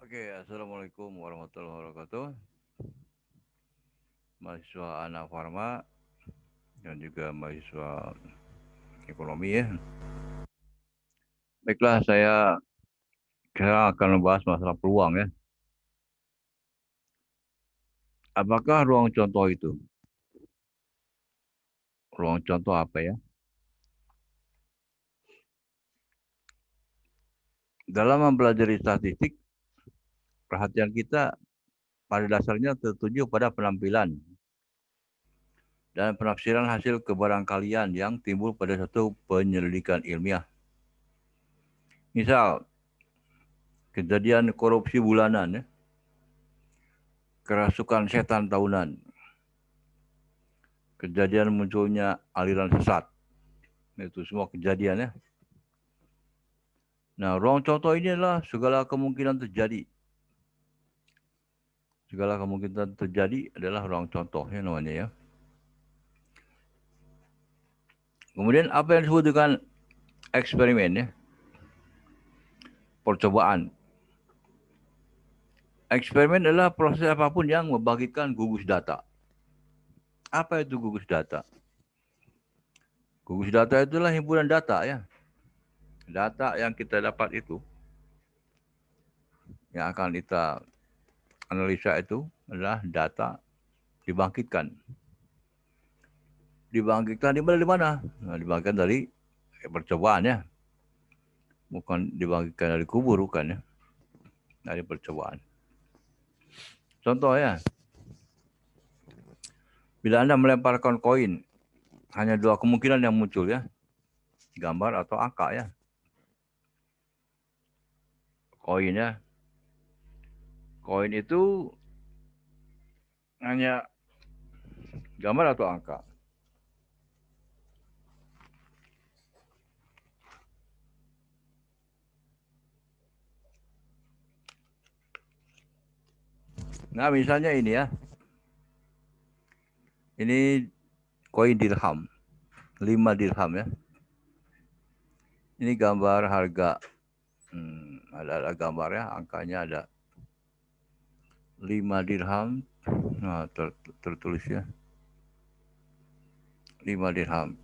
Oke, assalamualaikum warahmatullahi wabarakatuh. Mahasiswa anak farma dan juga mahasiswa ekonomi ya. Baiklah, saya sekarang akan membahas masalah peluang ya. Apakah ruang contoh itu? Ruang contoh apa ya? Dalam mempelajari statistik, perhatian kita pada dasarnya tertuju pada penampilan dan penafsiran hasil kebarangkalian yang timbul pada satu penyelidikan ilmiah. Misal, kejadian korupsi bulanan ya, kerasukan setan tahunan, kejadian munculnya aliran sesat. Itu semua kejadian ya. Nah, ruang contoh ini adalah segala kemungkinan terjadi. Segala kemungkinan terjadi adalah ruang contoh ya namanya ya. Kemudian apa yang disebut dengan eksperimen ya? Percobaan. Eksperimen adalah proses apapun yang membagikan gugus data. Apa itu gugus data? Gugus data itulah himpunan data ya. Data yang kita dapat itu, yang akan kita analisa itu adalah data dibangkitkan. Dibangkitkan di mana? Nah, dibangkitkan dari percobaan ya. Bukan dibangkitkan dari kubur, bukan ya. Dari percobaan. Contoh ya. Bila Anda melemparkan koin, hanya dua kemungkinan yang muncul ya. Gambar atau angka ya. Koin ya. Koin itu hanya gambar atau angka. Nah, misalnya ini ya. Ini koin dirham. 5 dirham ya. Ini gambar harga. Ada gambar ya, angkanya ada 5 dirham. Nah, tertulis ya. 5 dirham.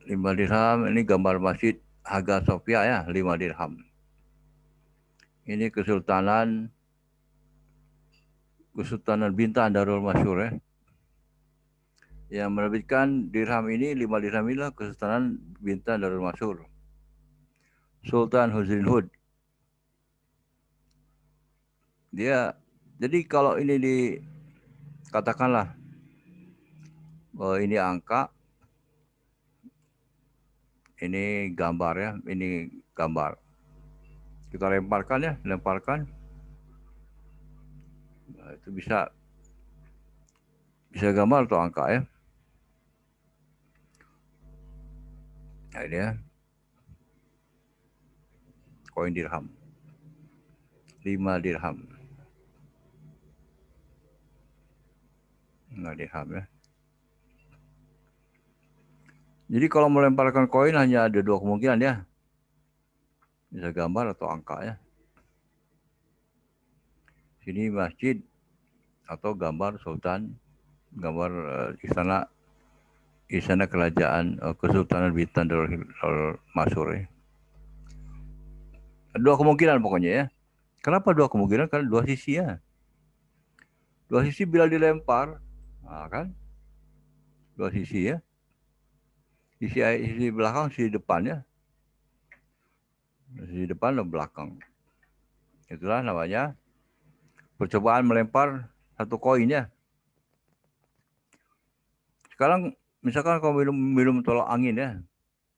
5 dirham ini gambar masjid Hagia Sophia ya, 5 dirham. Ini Kesultanan Bintan Darul Masyhur ya. Yang menerbitkan dirham ini, 5 dirham inilah Kesultanan Bintan Darul Masyhur. Sultan Huzrin Hud. Jadi kalau ini dikatakanlah bahwa ini angka, ini gambar ya, ini gambar. Kita lemparkan ya, lemparkan. Nah, itu bisa gambar atau angka ya. Nah, ini ya. Koin dirham. 5 dirham. 5 dirham ya. Jadi kalau melemparkan koin hanya ada dua kemungkinan ya. Bisa gambar atau angka ya. Sini masjid atau gambar sultan, gambar istana kerajaan Kesultanan Bintan Darul Masyhur ya. Dua kemungkinan pokoknya ya. Kenapa dua kemungkinan? Karena dua sisi ya. Dua sisi bila dilempar, nah kan? Dua sisi ya. Sisi belakang, sisi depan ya. Sisi depan dan belakang. Itulah namanya percobaan melempar satu koin ya. Sekarang misalkan kau minum tolak angin ya.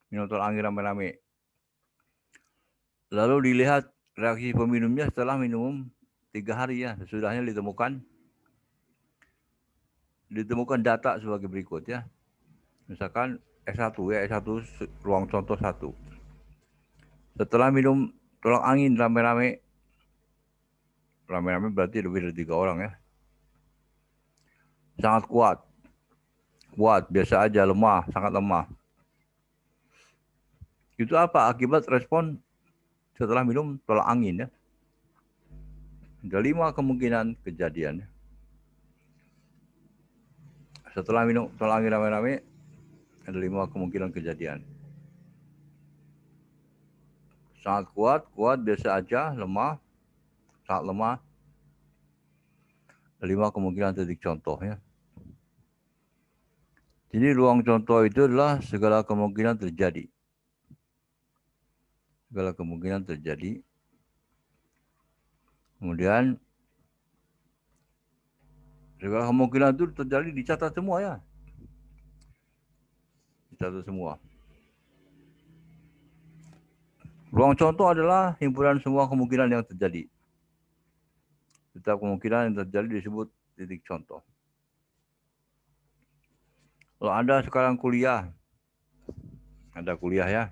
Minum tolak angin rame-rame. Lalu dilihat reaksi peminumnya setelah minum 3 hari ya. Sesudahnya ditemukan data sebagai berikut ya. Misalkan S1 ya, S1 ruang contoh 1. Setelah minum tolak angin rame-rame berarti lebih dari 3 orang ya. Sangat kuat, biasa aja, lemah, sangat lemah. Itu apa? Akibat respon setelah minum tolak angin ya. Ada 5 kemungkinan kejadian. Setelah minum tolak angin rame-rame, ada 5 kemungkinan kejadian. Sangat kuat, biasa aja, lemah, sangat lemah. 5 kemungkinan titik contoh ya. Jadi ruang contoh itu adalah segala kemungkinan terjadi. Segala kemungkinan terjadi. Kemudian segala kemungkinan itu terjadi dicatat semua ya. Dicatat semua. Ruang contoh adalah himpunan semua kemungkinan yang terjadi. Setiap kemungkinan yang terjadi disebut titik contoh. Kalau Anda sekarang kuliah, Anda kuliah ya.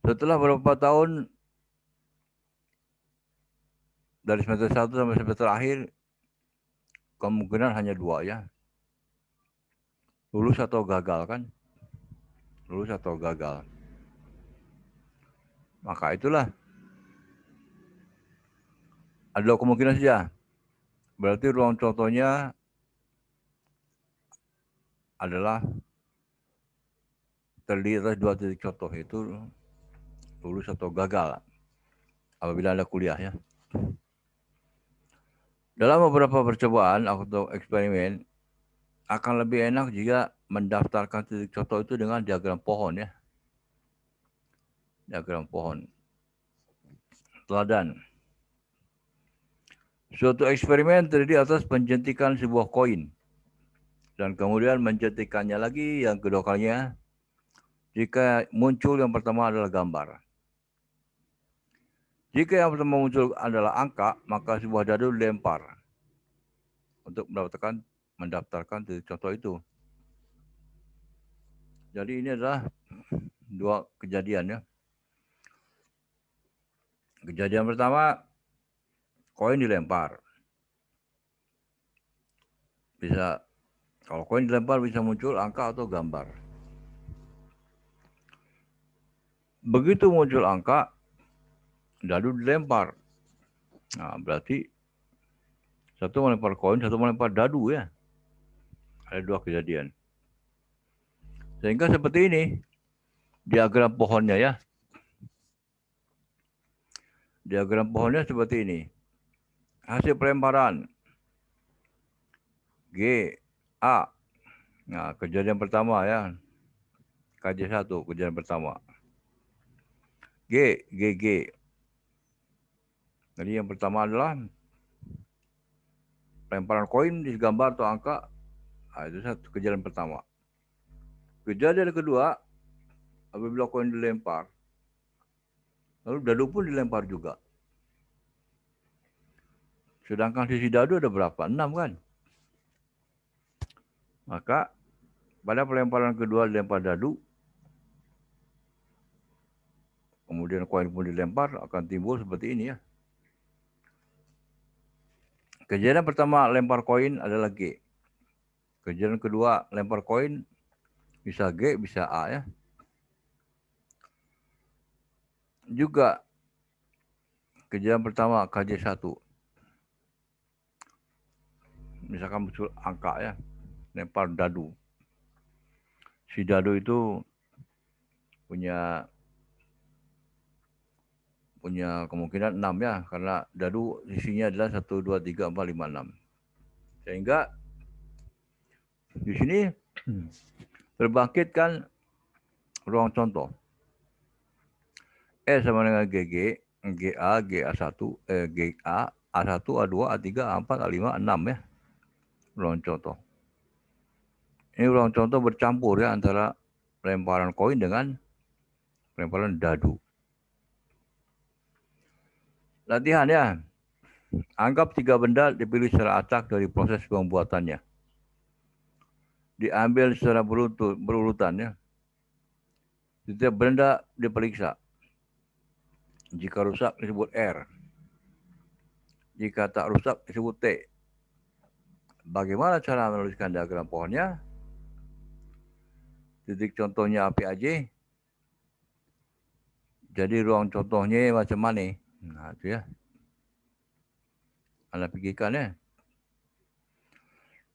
Setelah beberapa tahun dari semester 1 sampai semester akhir, kemungkinan hanya 2 ya. Lulus atau gagal kan? Lulus atau gagal. Maka itulah. Ada 2 kemungkinan saja. Berarti ruang contohnya adalah terdiri atas 2 titik contoh, itu lulus atau gagal apabila Anda kuliah ya. Dalam beberapa percobaan atau eksperimen, akan lebih enak jika mendaftarkan titik contoh itu dengan diagram pohon ya. Diagram pohon. Teladan. Suatu eksperimen terdiri atas penjentikan sebuah koin. Dan kemudian menjentikannya lagi yang kedua kalinya jika muncul yang pertama adalah gambar. Jika yang pertama muncul adalah angka, maka sebuah dadu dilempar untuk mendaftarkan titik contoh itu. Jadi ini adalah 2 kejadian ya. Kejadian pertama, koin dilempar. Kalau koin dilempar bisa muncul angka atau gambar. Begitu muncul angka, dadu dilempar. Nah, berarti satu melempar koin, satu melempar dadu ya. Ada 2 kejadian. Sehingga seperti ini diagram pohonnya ya. Diagram pohonnya seperti ini. Hasil pelemparan G, A. Nah, kejadian pertama ya. KJ1, kejadian pertama. G, GG. Jadi yang pertama adalah pelemparan koin di gambar atau angka. Nah, itu satu kejadian pertama. Kejadian kedua, apabila koin dilempar, lalu dadu pun dilempar juga. Sedangkan sisi dadu ada berapa? 6 kan? Maka pada pelemparan kedua dilempar dadu, kemudian koin pun dilempar, akan timbul seperti ini ya. Kejadian pertama lempar koin adalah G. Kejadian kedua lempar koin bisa G, bisa A ya. Juga kejadian pertama KJ1. Misalkan muncul angka ya, lempar dadu. Si dadu itu punya kemungkinan 6 ya, karena dadu isinya adalah 1, 2, 3, 4, 5, 6. Sehingga di sini terbangkitkan ruang contoh. E sama dengan GG, GA, GA1, GA, A1, A2, A3, A4, A5, A6 ya. Ruang contoh. Ini ruang contoh bercampur ya antara lemparan koin dengan lemparan dadu. Latihan ya. Anggap 3 benda dipilih secara acak dari proses pembuatannya. Diambil secara berurutan ya. Setiap benda diperiksa. Jika rusak disebut R. Jika tak rusak disebut T. Bagaimana cara menuliskan diagram pohonnya? Titik contohnya apa aja? Jadi ruang contohnya macam mana? Nah, itu ya. Anda pikirkan ya.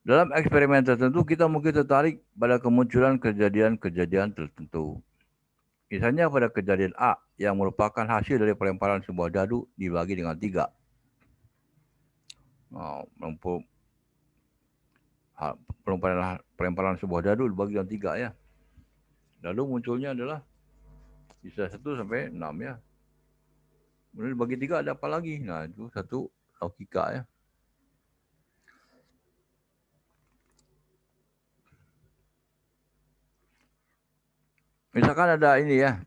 Dalam eksperimen tertentu, kita mungkin tertarik pada kemunculan kejadian-kejadian tertentu. Misalnya pada kejadian A yang merupakan hasil dari pelemparan sebuah dadu dibagi dengan 3. Pelemparan sebuah dadu dibagi dengan 3 ya. Lalu munculnya adalah bisa 1 sampai 6 ya. Kemudian dibagi 3 ada apa lagi? Nah, itu satu logika ya. Misalkan ada ini ya.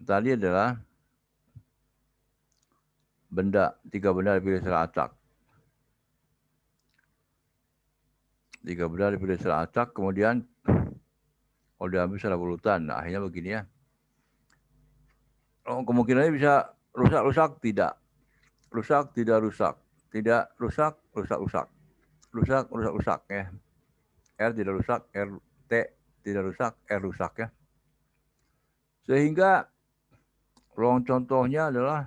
Tadi adalah benda, 3 benda dipilih secara acak. 3 benda dipilih secara acak, kemudian kalau diambil secara urutan, nah akhirnya begini ya. Oh, kemungkinannya bisa rusak-rusak, tidak. Rusak, tidak rusak. Tidak rusak, rusak-rusak. Rusak, rusak-rusak ya. R tidak rusak, R, T tidak rusak, R rusak ya. Sehingga ruang contohnya adalah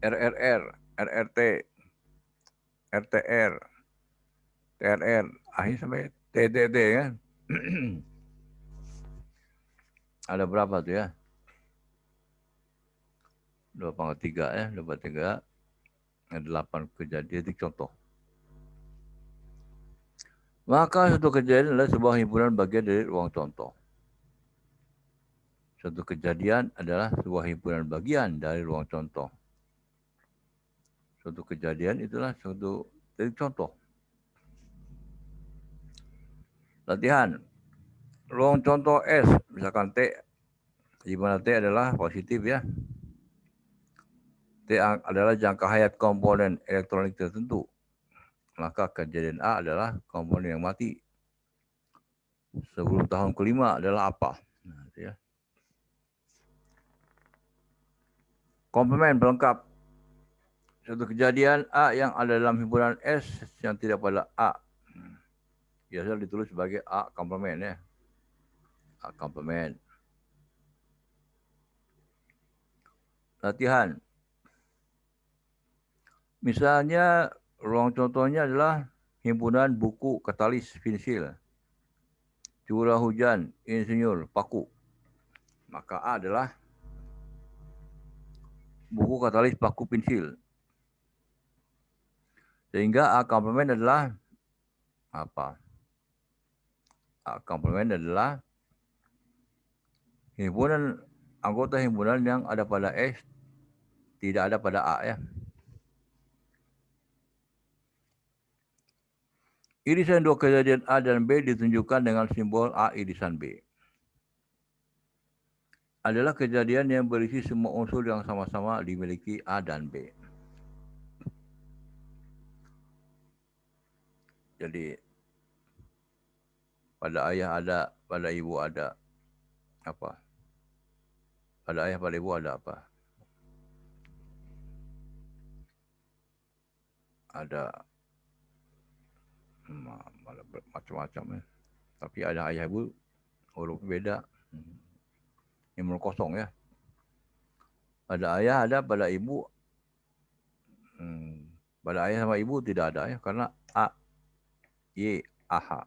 RRR, RRT, RTR, TRR, akhirnya sampai TTT kan. Ada berapa tuh ya? 2/3 ya, 2/3. Ada 8 kejadian, itu contoh. Maka suatu kejadian adalah sebuah himpunan bagian dari ruang contoh. Suatu kejadian adalah sebuah himpunan bagian dari ruang contoh. Suatu kejadian itulah suatu dari contoh. Latihan. Ruang contoh S, misalkan T, di mana T adalah positif ya. T adalah jangka hayat komponen elektronik tertentu. Maka kejadian A adalah komponen yang mati. Sebelum tahun kelima adalah apa? Nah, itu ya. Komplement pelengkap. Suatu kejadian A yang ada dalam himpunan S yang tidak pada A. Biasa ditulis sebagai A komplement ya. A komplement. Latihan. Misalnya ruang contohnya adalah himpunan buku katalis pensil. Curah hujan, insinyur, paku. Maka A adalah buku katalis paku pensil. Sehingga A komplement adalah apa? A komplement adalah himpunan anggota himpunan yang ada pada S tidak ada pada A ya. Irisan dua kejadian A dan B ditunjukkan dengan simbol A irisan B. Adalah kejadian yang berisi semua unsur yang sama-sama dimiliki A dan B. Jadi pada ayah ada, pada ibu ada apa? Pada ayah, pada ibu ada apa? Ada macam-macam ya. Tapi ada ayah ibu huruf beda. Nomor kosong ya. Pada ayah ada, pada ibu. Pada ayah sama ibu tidak ada ya. Karena A, Y, AH,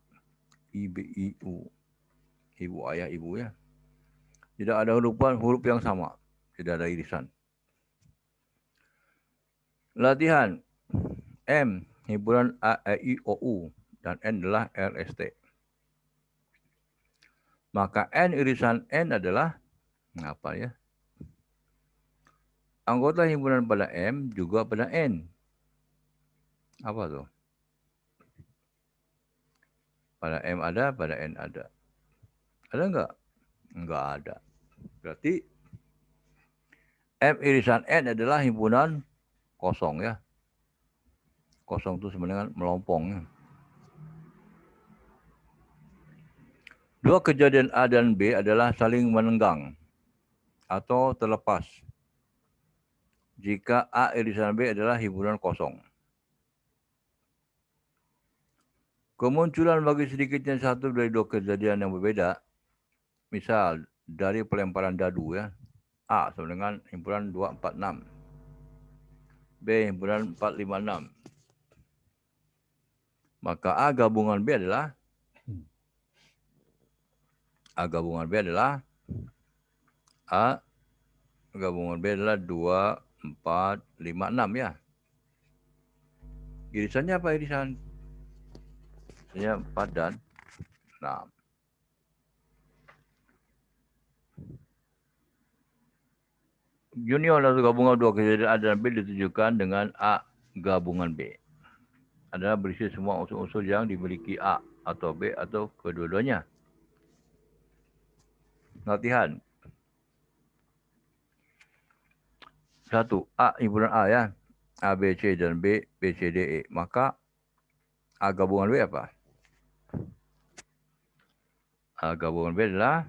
I, B, I, U. Ibu, ayah, ibu ya. Tidak ada huruf yang sama. Tidak ada irisan. Latihan. M, himpunan A, E, I, O, U. Dan N adalah RST. Maka N irisan N adalah apa ya? Anggota himpunan pada M juga pada N. Apa tuh? Pada M ada, pada N ada. Ada enggak? Enggak ada. Berarti M irisan N adalah himpunan kosong ya. Kosong itu sebenarnya melompong. Dua kejadian A dan B adalah saling menenggang atau terlepas jika A irisan B adalah himpunan kosong. Kemunculan bagi sedikitnya satu dari dua kejadian yang berbeda, misal dari pelemparan dadu ya. A sama dengan himpunan 246. B himpunan 456. Maka A gabungan B adalah A gabungan B adalah 2, 4, 5, 6 ya. Irisannya apa irisan? Irisannya 4 dan 6. Junior atau gabungan dua kejadian A dan B ditunjukkan dengan A gabungan B. Adalah berisi semua unsur-unsur yang dimiliki A atau B atau kedua-duanya. Latihan. 1. A himpunan A ya. A, B, C dan B, B, C, D, E. Maka A gabungan B apa? A gabungan B adalah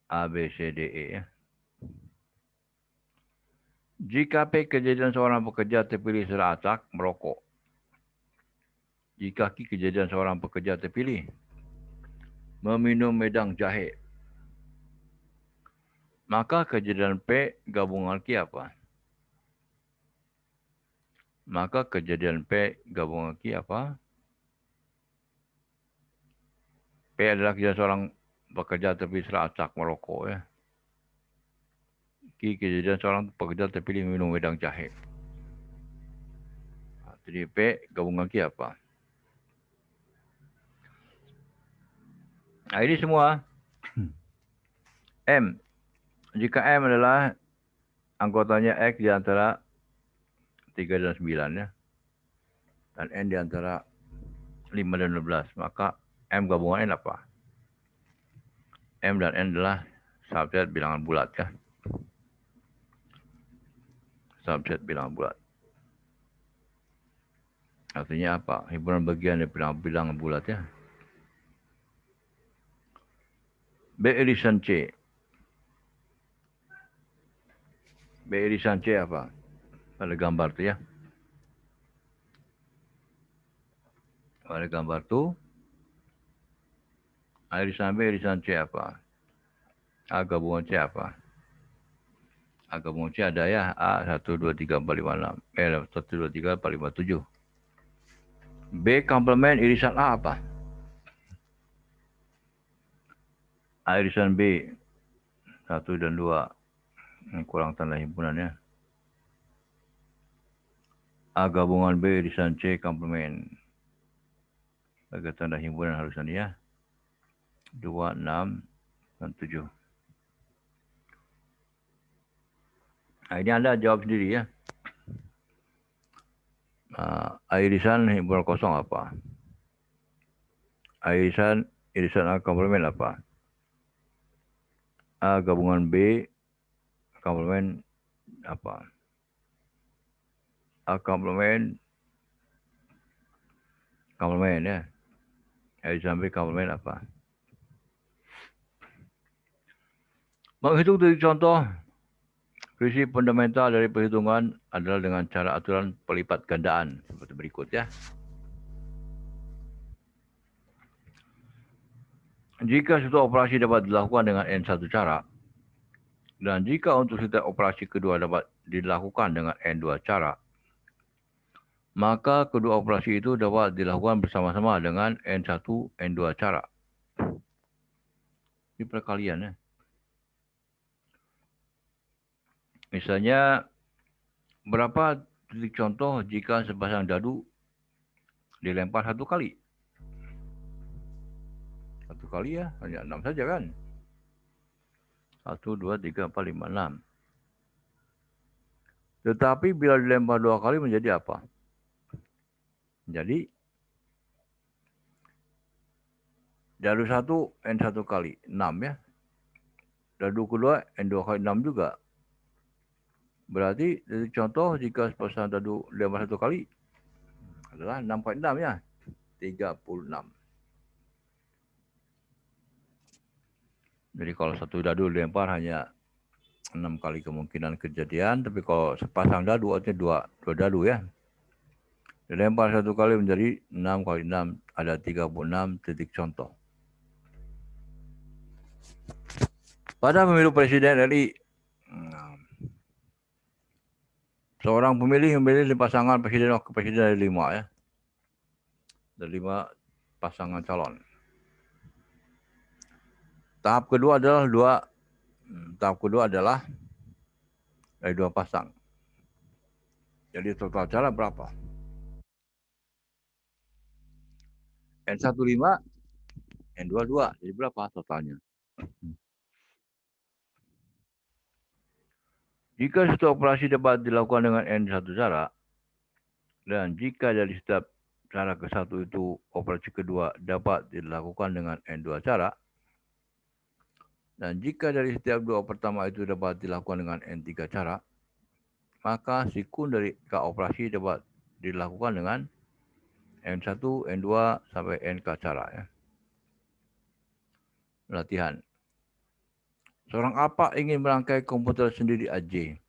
A, B, C, D, E. Jika P kejadian seorang pekerja terpilih secara acak merokok. Jika Q kejadian seorang pekerja terpilih meminum medang jahe. Maka kejadian P gabungan Q apa? Maka kejadian P gabungan Q apa? P adalah kejadian seorang pekerja terpilih secara acak merokok ya. Kejadian seorang pekerja terpilih minum wedang jahe. Jadi P gabungan Q apa? Nah, ini semua M. Jika M adalah anggotanya X di antara 3 dan 9 ya. Dan N di antara 5 dan 12. Maka M gabungan N apa? M dan N adalah subset bilangan bulat ya. Subset bilangan bulat. Artinya apa? Himpunan bagian dari bilangan bulat ya. B irisan C. B irisan C apa? Pada gambar tu ya. Pada gambar tu. Irisan B irisan C apa? A gabungan C apa? A gabungan C ada ya. A 1, 2, 3, 4, 5, 6. 1, 2, 3, 4, 5, 7. B komplement irisan A apa? A irisan B 1 dan 2. Kurang tanda himpunannya. A gabungan B irisan C komplement. Bagi tanda himpunan harusan ya. 2, 6, dan 7. Nah, ini Anda jawab sendiri ya. A irisan himpunan kosong apa? A irisan A komplement apa? A gabungan B komplement apa? A komplement ya. A irisan B komplement apa? Menghitung dari contoh prinsip fundamental dari perhitungan adalah dengan cara aturan pelipat gandaan seperti berikut ya. Jika suatu operasi dapat dilakukan dengan N1 cara, dan jika untuk setiap operasi kedua dapat dilakukan dengan N2 cara, maka kedua operasi itu dapat dilakukan bersama-sama dengan N1, N2 cara. Ini perkalian ya. Misalnya, berapa titik contoh jika sepasang dadu dilempar 1 kali? 1 kali ya, hanya 6 saja kan? 1, 2, 3, 4, 5, 6. Tetapi bila dilempar 2 kali menjadi apa? Jadi, dadu 1, N1 kali, 6 ya. Dadu kedua, N2 kali 6 juga. Berarti, contoh jika sepasang dadu dilempar 1 kali, adalah 6 kali 6 ya. 36. Jadi kalau satu dadu dilempar hanya 6 kali kemungkinan kejadian, tapi kalau sepasang dadu artinya 2 dadu ya. Dilempar 1 kali menjadi 6 kali 6, ada 36 titik contoh. Pada pemilu presiden RI, seorang pemilih memilih pasangan presiden wakil presiden dari 5 ya. Dari 5 pasangan calon. Tahap kedua adalah dari 2 pasang. Jadi total cara berapa? N15, N22. Jadi berapa totalnya? Jika satu operasi dapat dilakukan dengan N1 cara, dan jika dari setiap cara ke satu itu operasi kedua dapat dilakukan dengan N2 cara, dan jika dari setiap 2 pertama itu dapat dilakukan dengan N3 cara, maka sikun dari K operasi dapat dilakukan dengan N1, N2, sampai NK cara. Ya. Latihan. Seorang apa ingin merangkai komputer sendiri AJ.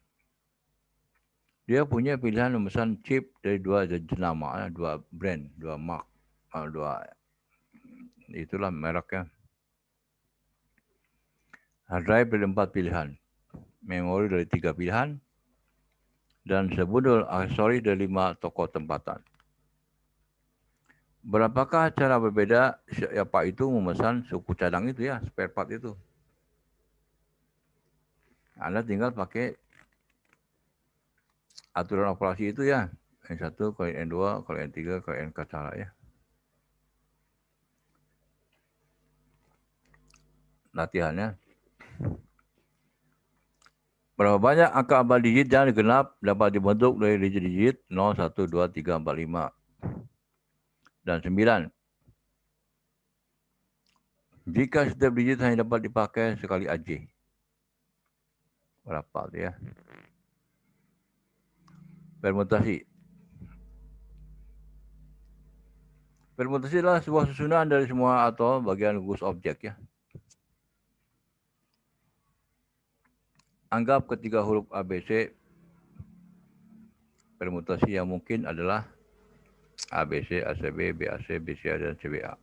Dia punya pilihan memesan chip dari 2 jenama, 2 brand, 2 mark, 2 itulah mereknya. Hard drive dari 4 pilihan, memori dari 3 pilihan, dan sebundul aksesori dari 5 toko tempatan. Berapakah cara berbeda siapa itu memesan suku cadang itu ya, spare part itu? Anda tinggal pakai aturan operasi itu ya. N1 kali N2 kali N3 kali NK cara ya. Latihannya. Berapa banyak angka 4 digit yang genap dapat dibentuk dari digit-digit 0, 1, 2, 3, 4, 5, dan 9. Jika setiap digit hanya dapat dipakai sekali AJ. Berapa itu ya? Permutasi. Permutasi adalah sebuah susunan dari semua atau bagian gugus objek ya. Anggap ketiga huruf ABC permutasi yang mungkin adalah ABC, ACB, BAC, BCA, dan CBA.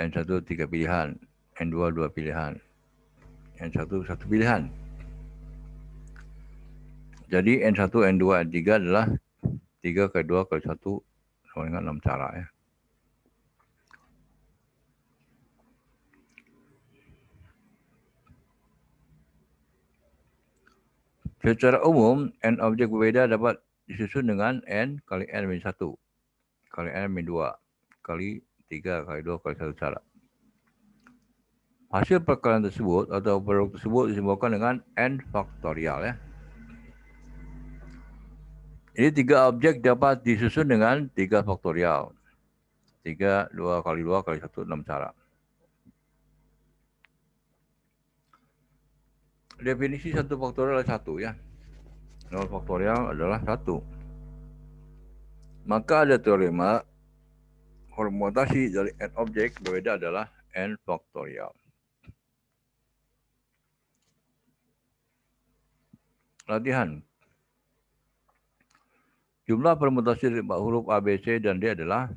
N1 3 pilihan, N2 2 pilihan, N1 1 pilihan. Jadi N1, N2, N3 adalah 3 kali 2 kali 1 sama dengan 6 cara ya. Secara umum, N objek berbeda dapat disusun dengan N kali N-1, kali N-2, kali 3 kali 2 kali 1 cara. Hasil perkalian tersebut atau produk tersebut disimbolkan dengan N faktorial ya. Jadi 3 objek dapat disusun dengan 3 faktorial. 3, 2 kali 2 kali 1, 6 cara. Definisi 1 faktorial adalah 1 ya. 0 faktorial adalah 1. Maka ada teorema permutasi dari N objek berbeda adalah N faktorial. Latihan. Jumlah permutasi dari huruf A, B, C, dan D adalah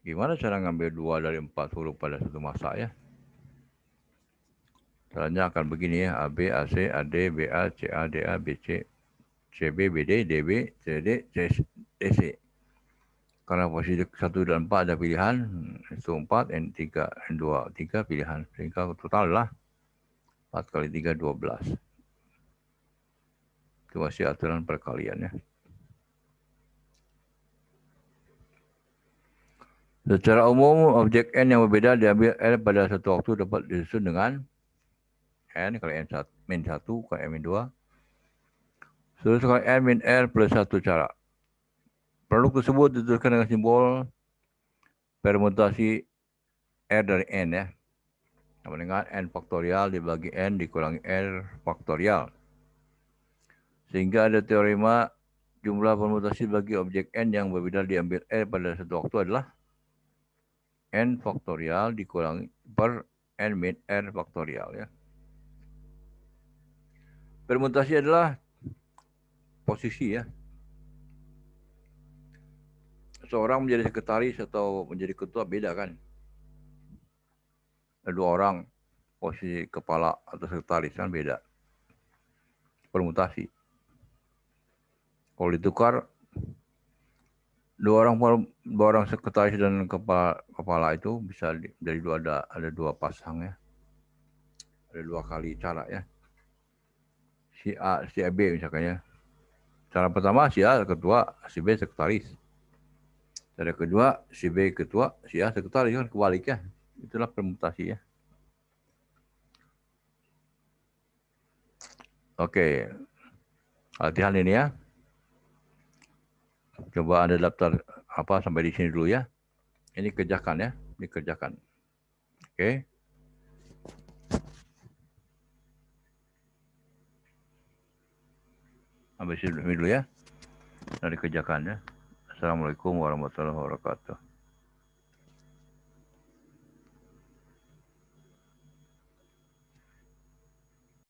gimana cara ngambil 2 dari 4 huruf pada satu masa ya? Caranya akan begini ya, AB, AC, AD, BA, CA, DA, BC, CB, BD, DB, CD, DC. Karena posisi 1 dan 4 ada pilihan, itu 4, N3, N2, 3 pilihan. Sehingga total adalah 4 kali 3, 12. Itu masih aturan perkalian ya. Secara umum, objek N yang berbeda diambil L pada satu waktu dapat disusun dengan N kali N1, min 1 kali N min 2. Terus kali N min R plus 1 cara. Produk tersebut dituliskan dengan simbol permutasi R dari N ya. Sama dengan N faktorial dibagi N dikurangi R faktorial. Sehingga ada teorema jumlah permutasi bagi objek N yang berbeda diambil R pada satu waktu adalah N faktorial dikurangi per N min R faktorial ya. Permutasi adalah posisi ya. Seorang menjadi sekretaris atau menjadi ketua beda kan. Ada 2 orang posisi kepala atau sekretaris kan beda. Permutasi. Kalau ditukar 2 orang sekretaris dan kepala itu bisa dari ada 2 pasang ya. Ada 2 kali cara ya. Si A, si B misalkan ya. Cara pertama si A ketua, si B sekretaris. Cara kedua si B ketua, si A sekretaris kan kebalik ya. Itulah permutasi ya. Oke. Latihan ini ya. Coba Anda daftar sampai di sini dulu ya. Ini kerjakan ya, dikerjakan. Oke. Sampai sini dulu ya. Nah, dikerjakan ya. Assalamualaikum warahmatullahi wabarakatuh.